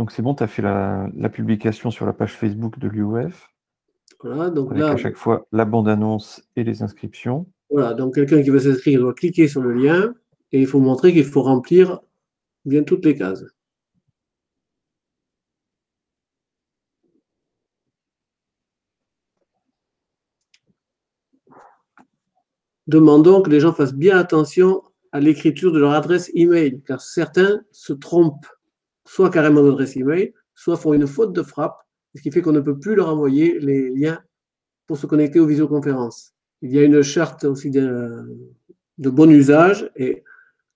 Donc c'est bon, tu as fait la publication sur la page Facebook de l'UOF, Voilà, donc avec à là, chaque fois la bande-annonce et les inscriptions. voilà, donc quelqu'un qui veut s'inscrire doit cliquer sur le lien et il faut montrer qu'il faut remplir bien toutes les cases. Demandons que les gens fassent bien attention à l'écriture de leur adresse email, car certains se trompent, soit carrément d'adresse email, soit font une faute de frappe, ce qui fait qu'on ne peut plus leur envoyer les liens pour se connecter aux visioconférences. Il y a une charte aussi de bon usage et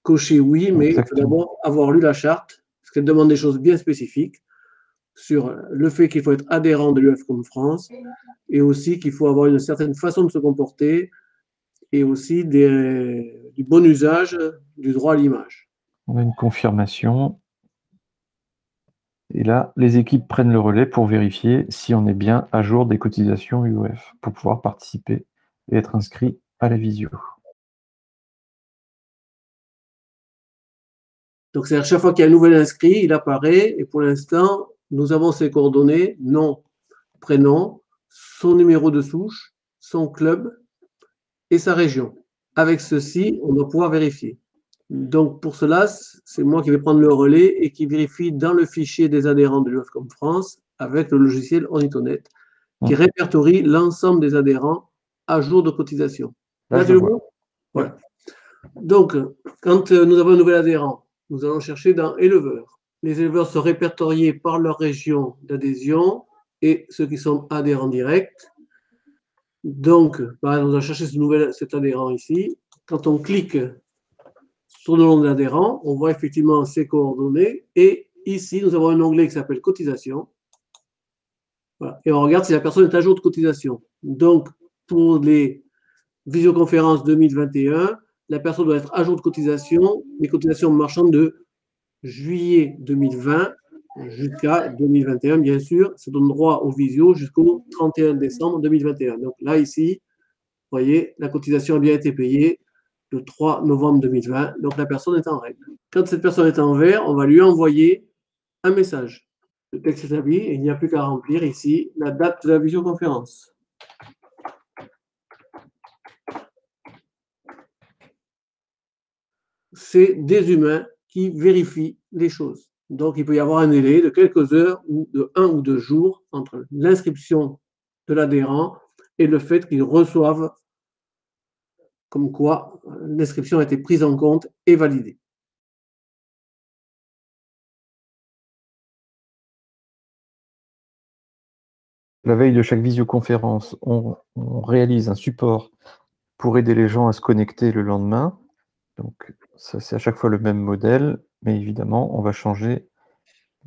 cocher oui, mais il faut Exactement. d'abord avoir lu la charte, parce qu'elle demande des choses bien spécifiques sur le fait qu'il faut être adhérent de l'UFCOM France et aussi qu'il faut avoir une certaine façon de se comporter et aussi du bon usage du droit à l'image. On a une confirmation. Et là, les équipes prennent le relais pour vérifier si on est bien à jour des cotisations UOF pour pouvoir participer et être inscrit à la visio. Donc, c'est à chaque fois qu'il y a un nouvel inscrit, il apparaît et pour l'instant, nous avons ses coordonnées, nom, prénom, son numéro de souche, son club et sa région. Avec ceci, on va pouvoir vérifier. Donc, pour cela, c'est moi qui vais prendre le relais et qui vérifie dans le fichier des adhérents de l'UFCOM France avec le logiciel Ornitonet qui répertorie l'ensemble des adhérents à jour de cotisation. Là, Là, je tu le le vois. vois? Voilà. Donc, quand nous avons un nouvel adhérent, nous allons chercher dans éleveurs. Les éleveurs sont répertoriés par leur région d'adhésion et ceux qui sont adhérents directs. Donc, par exemple, on va chercher cet adhérent ici. Quand on clique sur le nom de l'adhérent, on voit effectivement ses coordonnées. Et ici, nous avons un onglet qui s'appelle cotisation. Voilà. Et on regarde si la personne est à jour de cotisation. Donc, pour les visioconférences 2021, la personne doit être à jour de cotisation. Les cotisations marchandes de juillet 2020 jusqu'à 2021, bien sûr. Ça donne droit au visio jusqu'au 31 décembre 2021. Donc là, ici, vous voyez, la cotisation a bien été payée le 3 novembre 2020. Donc la personne est en règle. Quand cette personne est en vert, on va lui envoyer un message. Le texte est établi et il n'y a plus qu'à remplir ici la date de la visioconférence. C'est des humains qui vérifient les choses. Donc, il peut y avoir un délai de quelques heures ou de 1 ou 2 jours entre l'inscription de l'adhérent et le fait qu'ils reçoivent comme quoi l'inscription a été prise en compte et validée. La veille de chaque visioconférence, on réalise un support pour aider les gens à se connecter le lendemain. Donc, ça, c'est à chaque fois le même modèle, mais évidemment, on va changer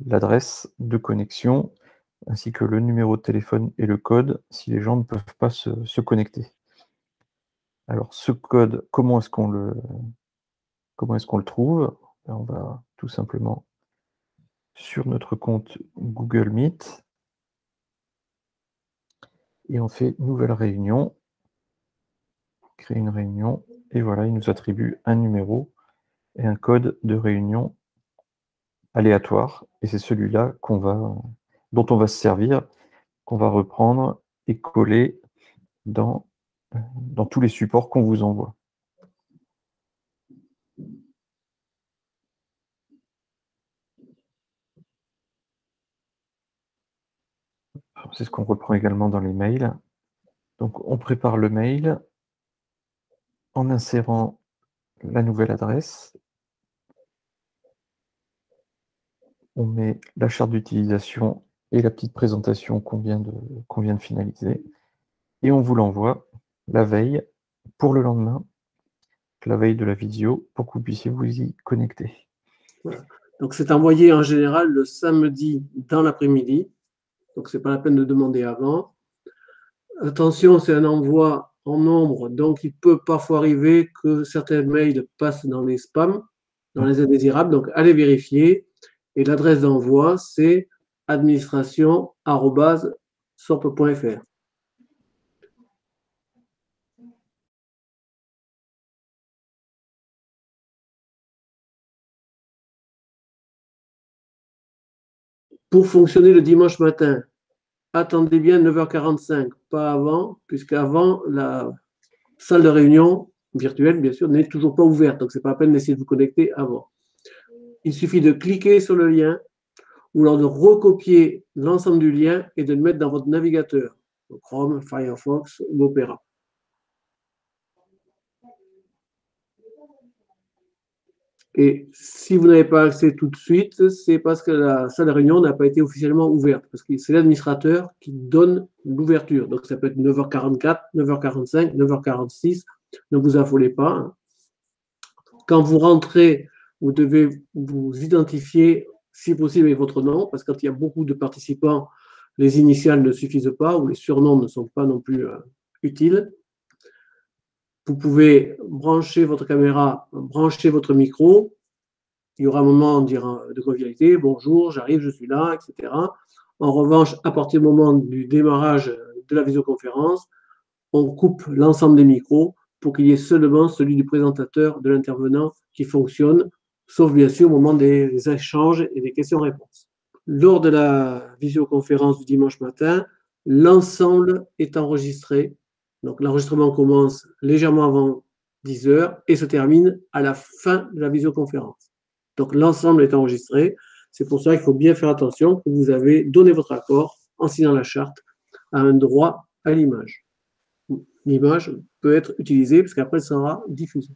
l'adresse de connexion, ainsi que le numéro de téléphone et le code, si les gens ne peuvent pas se connecter. Alors, ce code, comment est-ce qu'on le trouve? On va tout simplement sur notre compte Google Meet et on fait nouvelle réunion, créer une réunion, et voilà, il nous attribue un numéro et un code de réunion aléatoire, et c'est celui-là dont on va se servir, qu'on va reprendre et coller dans, dans tous les supports qu'on vous envoie. C'est ce qu'on reprend également dans les mails. Donc on prépare le mail en insérant la nouvelle adresse. On met la charte d'utilisation et la petite présentation qu'on vient de finaliser. Et on vous l'envoie la veille pour le lendemain, la veille de la visio, pour que vous puissiez vous y connecter. Voilà. Donc, c'est envoyé en général le samedi dans l'après-midi. Donc, ce n'est pas la peine de demander avant. Attention, c'est un envoi en nombre, donc il peut parfois arriver que certains mails passent dans les spams, dans les indésirables. Donc, allez vérifier. Et l'adresse d'envoi, c'est administration@sorp.fr. Pour fonctionner le dimanche matin, attendez bien 9h45, pas avant, puisqu'avant, la salle de réunion virtuelle, bien sûr, n'est toujours pas ouverte. Donc, ce n'est pas la peine d'essayer de vous connecter avant. Il suffit de cliquer sur le lien ou alors de recopier l'ensemble du lien et de le mettre dans votre navigateur, Chrome, Firefox ou Opera. Et si vous n'avez pas accès tout de suite, c'est parce que la salle de réunion n'a pas été officiellement ouverte, parce que c'est l'administrateur qui donne l'ouverture. Donc ça peut être 9h44, 9h45, 9h46, ne vous affolez pas. Quand vous rentrez, vous devez vous identifier, si possible, avec votre nom, parce que quand il y a beaucoup de participants, les initiales ne suffisent pas, ou les surnoms ne sont pas non plus utiles. Vous pouvez brancher votre caméra, brancher votre micro. Il y aura un moment de convivialité. Bonjour, j'arrive, je suis là, etc. En revanche, à partir du moment du démarrage de la visioconférence, on coupe l'ensemble des micros pour qu'il y ait seulement celui du présentateur, de l'intervenant qui fonctionne, sauf bien sûr au moment des échanges et des questions-réponses. Lors de la visioconférence du dimanche matin, l'ensemble est enregistré. Donc l'enregistrement commence légèrement avant 10 heures et se termine à la fin de la visioconférence. Donc l'ensemble est enregistré. C'est pour ça qu'il faut bien faire attention que vous avez donné votre accord en signant la charte à un droit à l'image. L'image peut être utilisée parce qu'après elle sera diffusée.